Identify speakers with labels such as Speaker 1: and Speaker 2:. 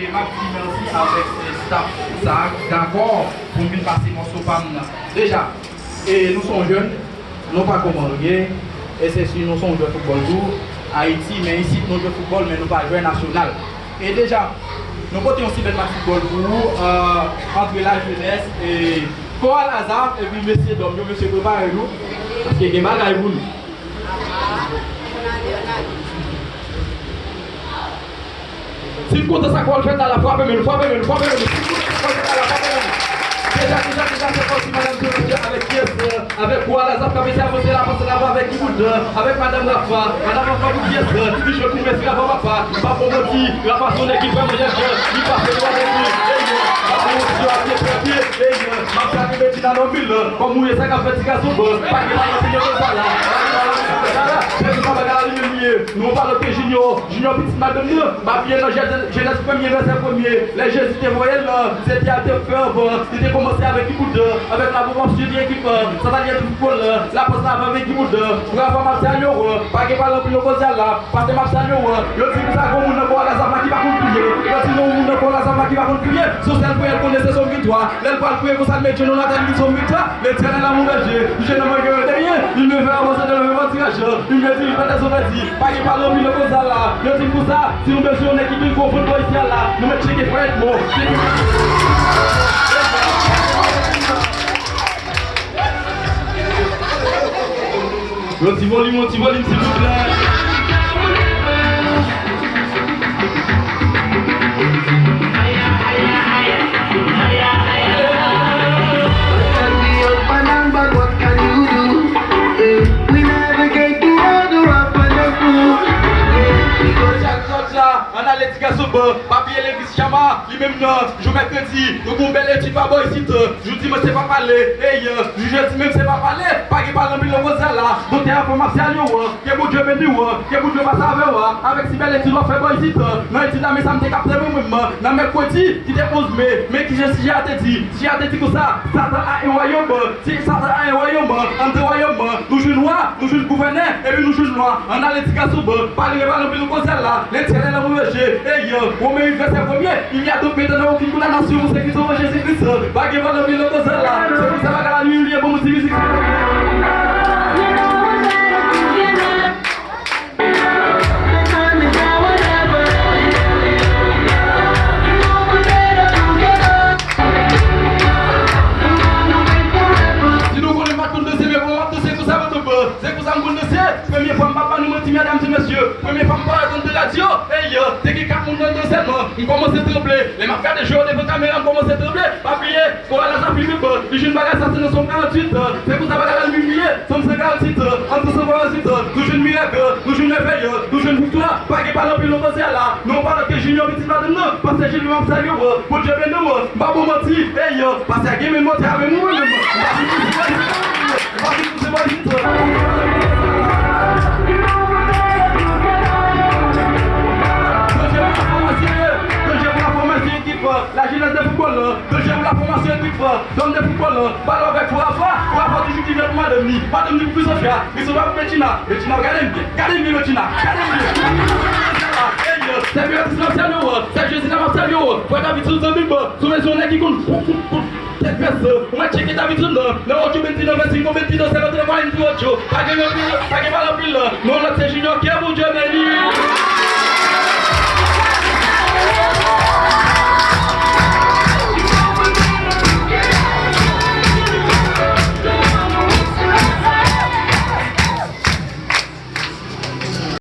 Speaker 1: et merci avec le staff ça d'accord pour venir passer mon sopam. Déjà, et nous sommes jeunes, nous pas comment et c'est sûr nous sommes joueurs de football tout Haïti, mais ici nous jouons football mais nous pas joueurs national. Et déjà, nous portons aussi belle match football pour entre la jeunesse et pour al hasard et puis monsieur Domio, monsieur préparez-nous parce que les bagages pour nous. Si vous comptez ça qu'on le fait dans la frappe, mais le frappe, mais le frappe, mais le déjà, c'est possible, madame Dieu, avec qui avec quoi la ZAP, avec la pensée là-bas, avec qui avec madame Rafa, madame Rafa, qui est qui je trouve que la papa, pas pour mon petit, la façon d'équipe, il passe le droit de lui, comme vous ça qu'a fait pas nous parlons de Junior petit madame, ma bien jeunesse premier, verset premier, les Jésus étaient voyés là, c'était à te faire, c'était commencé avec avec la promotion de l'équipe, ça va dire tout football, la poste avec l'équipe, pour avoir Martial, pas que par le Cosal là, parce que Martial, le type ça comme on ne voit la Zama qui va continuer, sinon on ne voit la Zama qui va continuer, sur celle pour elle connaître son victoire, elle va le pour ça mettre nous la tête son victoire, les tiens la mauvaise jeu, je ne me regarde derrière, il me fait avancer dans le même tirage, il me dit, il fait des honnêtetés, pas que par le Cosal là, le type pour ça, si nous mettons une équipe, il faut football ici là, nous mettons checker pour être bon. Le petit volume, s'il vous plaît. On a l'éducation, papier l'église Chama, lui-même je mercredi, nous avons belle étude pas ici, je dis, mais c'est pas parler, et je dis même c'est pas parler, pas qu'il parle de mille euros là, donc t'es information, que vous Dieu béni, que vous Dieu va savoir, avec si belle étude, on fait pas ici, non, étude, mais ça me décapte moi-même, dans mercredi, qui dépose, mais qui si j'ai dit que ça, Satan a un royaume, si Satan a un royaume, entre royaume, nous jouons noir, nous jouons gouverneur, et puis nous jouons noir, on a l'éducation, pas les balles de mille euros là, l'éternel a mauvais jeu, et au meilleur verset premier, il y a d'autres maintenant qui pour la nation, c'est qui sont Jésus-Christ, pas que va le mille euros là, c'est pour ça que la nuit, il y a beaucoup de musique. C'est pour ça que vous première fois, papa nous dit, mesdames et messieurs, première fois, on de la radio, et c'est qui capte mon nom de seulement, on commence à trembler, les marques de jour, les caméras commencent à trembler, papier, qu'on a la filmé, les jeunes bagages, ça c'est son 48, c'est pour ça que la lumière, son 58, entre 148, nous jeunes miracles, nous jeunes éveil, nous jeunes victoire, pas qui parle plus longtemps là, nous parlons que junior petit madame, parce que j'ai lu un salut, pour Dieu béni, pas pour mentir, et parce que j'ai même monté avec nous, la jeunesse de football, deuxième la formation équipe, donne de football, ballon avec Fourafa toujours dit madame ni plus Sofia, ils sont là Bettina, regardez bien, c'est bien, c'est Jésus Martial, pour d'habitude, sous maison qui compte, on va checker d'habitude, le autre 29, 25, 22, c'est notre moyen de autre, pas que la pile, non, là c'est Junior qui est pour Dieu béni.